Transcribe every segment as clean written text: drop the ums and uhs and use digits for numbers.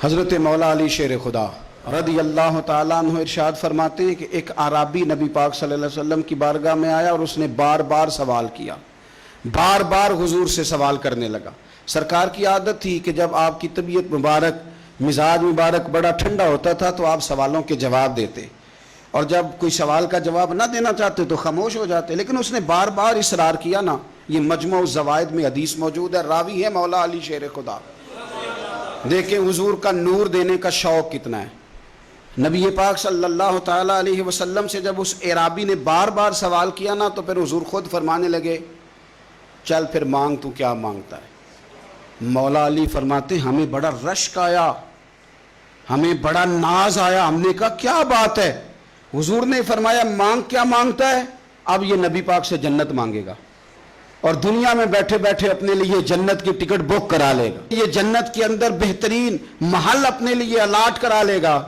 حضرت مولا علی شیر خدا رضی اللہ تعالیٰ عنہ ارشاد فرماتے ہیں کہ ایک عرابی نبی پاک صلی اللہ علیہ وسلم کی بارگاہ میں آیا اور اس نے بار بار سوال کیا، بار بار حضور سے سوال کرنے لگا۔ سرکار کی عادت تھی کہ جب آپ کی طبیعت مبارک، مزاج مبارک بڑا ٹھنڈا ہوتا تھا تو آپ سوالوں کے جواب دیتے، اور جب کوئی سوال کا جواب نہ دینا چاہتے تو خاموش ہو جاتے، لیکن اس نے بار بار اصرار کیا نا۔ یہ مجموع الزوائد میں حدیث موجود ہے، راوی ہے مولا علی شیر خدا۔ دیکھیں حضور کا نور دینے کا شوق کتنا ہے۔ نبی پاک صلی اللہ تعالیٰ علیہ وسلم سے جب اس اعرابی نے بار بار سوال کیا نا تو پھر حضور خود فرمانے لگے، چل پھر مانگ، تو کیا مانگتا ہے؟ مولا علی فرماتے ہمیں بڑا رشک آیا، ہمیں بڑا ناز آیا، ہم نے کہا کیا بات ہے؟ حضور نے فرمایا مانگ، کیا مانگتا ہے؟ اب یہ نبی پاک سے جنت مانگے گا اور دنیا میں بیٹھے بیٹھے اپنے لیے جنت کی ٹکٹ بک کرا لے گا، یہ جنت کے اندر بہترین محل اپنے لیے الاٹ کرا لے گا۔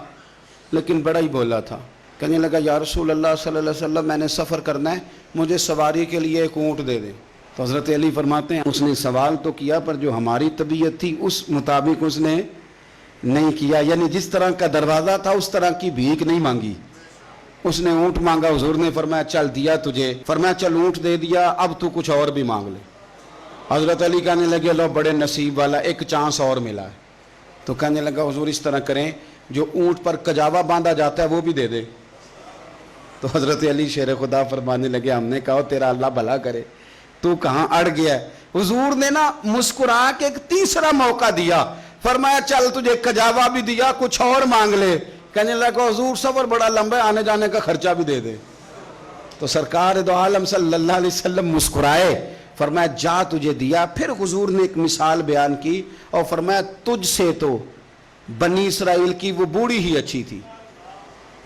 لیکن بڑا ہی بولا تھا، کہنے لگا یا رسول اللہ صلی اللہ علیہ وسلم میں نے سفر کرنا ہے، مجھے سواری کے لیے ایک اونٹ دے دیں۔ تو حضرت علی فرماتے ہیں اس نے سوال تو کیا پر جو ہماری طبیعت تھی اس مطابق اس نے نہیں کیا، یعنی جس طرح کا دروازہ تھا اس طرح کی بھیک نہیں مانگی، اس نے اونٹ مانگا۔ حضور نے فرمایا چل دیا تجھے، فرمایا چل اونٹ دے دیا، اب تو کچھ اور بھی مانگ لے۔ حضرت علی کہنے لگے لو بڑے نصیب والا، ایک چانس اور ملا ہے۔ تو کہنے لگا حضور اس طرح کریں، جو اونٹ پر کجاوا باندھا جاتا ہے وہ بھی دے دے۔ تو حضرت علی شیر خدا فرمانے لگے ہم نے کہا تیرا اللہ بھلا کرے، تو کہاں اڑ گیا ہے؟ حضور نے نا مسکرا کے ایک تیسرا موقع دیا، فرمایا چل تجھے کجاوا بھی دیا، کچھ اور مانگ لے۔ کہنے لگا حضور سفر بڑا لمبا ہے، آنے جانے کا خرچہ بھی دے دے۔ تو سرکار دو عالم صلی اللہ علیہ وسلم مسکرائے، فرمایا جا تجھے دیا۔ پھر حضور نے ایک مثال بیان کی اور فرمایا تجھ سے تو بنی اسرائیل کی وہ بوڑھی ہی اچھی تھی۔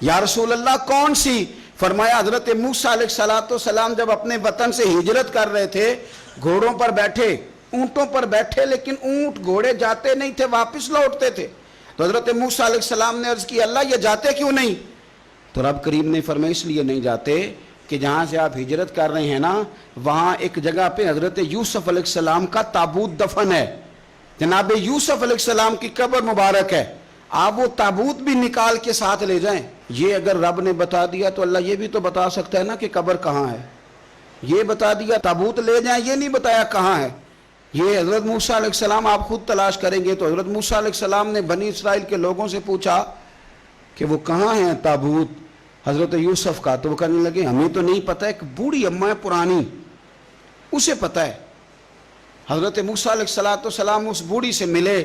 یا رسول اللہ کون سی؟ فرمایا حضرت موسیٰ علیہ السلام جب اپنے وطن سے ہجرت کر رہے تھے، گھوڑوں پر بیٹھے، اونٹوں پر بیٹھے، لیکن اونٹ گھوڑے جاتے نہیں تھے، واپس لوٹتے تھے۔ تو حضرت موسیٰ علیہ السلام نے عرض کی اللہ یہ جاتے کیوں نہیں؟ تو رب کریم نے فرمایا اس لیے نہیں جاتے کہ جہاں سے آپ ہجرت کر رہے ہیں نا وہاں ایک جگہ پہ حضرت یوسف علیہ السلام کا تابوت دفن ہے، جناب یوسف علیہ السلام کی قبر مبارک ہے، آپ وہ تابوت بھی نکال کے ساتھ لے جائیں۔ یہ اگر رب نے بتا دیا تو اللہ یہ بھی تو بتا سکتا ہے نا کہ قبر کہاں ہے۔ یہ بتا دیا تابوت لے جائیں، یہ نہیں بتایا کہاں ہے۔ یہ حضرت موسیٰ علیہ السلام آپ خود تلاش کریں گے تو حضرت موسیٰ علیہ السلام نے بنی اسرائیل کے لوگوں سے پوچھا کہ وہ کہاں ہیں تابوت حضرت یوسف کا، تو وہ کہنے لگے ہمیں تو نہیں پتہ، ایک بوڑھی اماں ہے پرانی اسے پتہ ہے۔ حضرت موسیٰ علیہ السلام اس بوڑھی سے ملے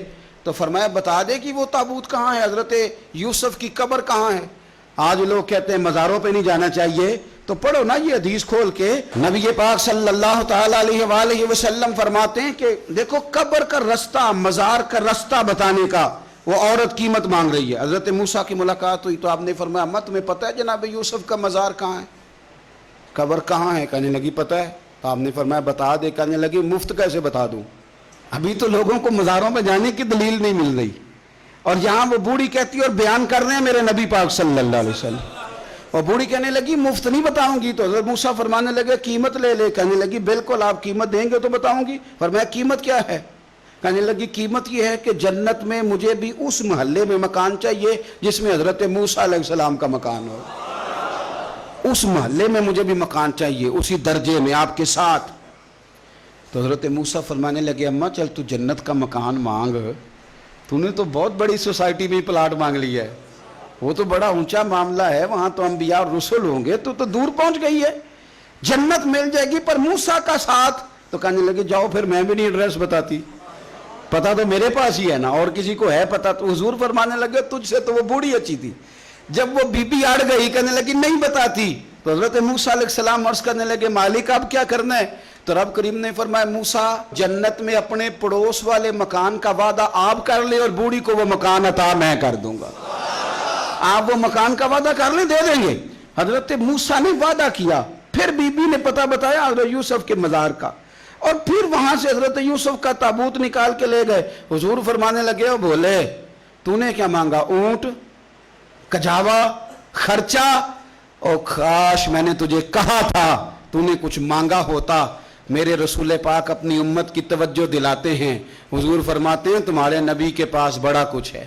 تو فرمایا بتا دے کہ وہ تابوت کہاں ہے، حضرت یوسف کی قبر کہاں ہے۔ آج لوگ کہتے ہیں مزاروں پہ نہیں جانا چاہیے، تو پڑھو نا یہ حدیث کھول کے۔ نبی پاک صلی اللہ تعالیٰ علیہ وآلہ وسلم فرماتے ہیں کہ دیکھو قبر کا رستہ، مزار کا رستہ بتانے کا وہ عورت قیمت مانگ رہی ہے۔ حضرت موسیٰ کی ملاقات ہوئی تو آپ نے فرمایا اماں تمہیں پتہ ہے جناب یوسف کا مزار کہاں ہے، قبر کہاں ہے؟ کہنے لگی پتہ ہے۔ تو آپ نے فرمایا بتا دے۔ کہنے لگی مفت کیسے بتا دوں، ابھی تو لوگوں کو مزاروں میں جانے کی دلیل نہیں مل رہی، اور یہاں وہ بوڑھی کہتی ہے اور بیان کر رہے ہیں میرے نبی پاک صلی اللہ علیہ وسلم، اور بوڑھی کہنے لگی مفت نہیں بتاؤں گی۔ تو حضرت موسیٰ فرمانے لگے قیمت لے لے۔ کہنے لگی بالکل آپ قیمت دیں گے تو بتاؤں گی۔ فرمایا قیمت کیا ہے؟ کہنے لگی قیمت یہ ہے کہ جنت میں مجھے بھی اس محلے میں مکان چاہیے جس میں حضرت موسیٰ علیہ السلام کا مکان ہو، اس محلے میں مجھے بھی مکان چاہیے، اسی درجے میں آپ کے ساتھ۔ تو حضرت موسیٰ فرمانے لگے اماں چل تو جنت کا مکان مانگ، تو نے تو بہت بڑی سوسائٹی میں پلاٹ مانگ لیا ہے، وہ تو بڑا اونچا معاملہ ہے، وہاں تو انبیاء اور رسول ہوں گے، تو دور پہنچ گئی ہے، جنت مل جائے گی پر موسیٰ کا ساتھ۔ تو کہنے لگے جاؤ پھر میں بھی نہیں ایڈریس بتاتی، پتہ تو میرے پاس ہی ہے نا، اور کسی کو ہے پتہ؟ تو حضور فرمانے لگے تجھ سے تو وہ بوڑھی اچھی تھی۔ جب وہ بی بی اڑ گئی کہنے لگی نہیں بتاتی، تو حضرت موسیٰ علیہ السلام عرض کرنے لگے مالک اب کیا کرنا ہے؟ تو رب کریم نے فرمایا موسیٰ جنت میں اپنے پڑوس والے مکان کا وعدہ آپ کر لے اور بوڑھی کو وہ مکان عطا میں کر دوں گا، آپ وہ مکان کا وعدہ کر لیں دے دیں گے۔ حضرت موسیٰ نے وعدہ کیا، پھر بی بی نے پتہ بتایا حضرت یوسف کے مزار کا، اور پھر وہاں سے حضرت یوسف کا تابوت نکال کے لے گئے۔ حضور فرمانے لگے اور بولے تو نے کیا مانگا؟ اونٹ، کجاوا، خرچہ، اور کاش میں نے تجھے کہا تھا تو نے کچھ مانگا ہوتا۔ میرے رسول پاک اپنی امت کی توجہ دلاتے ہیں، حضور فرماتے ہیں تمہارے نبی کے پاس بڑا کچھ ہے،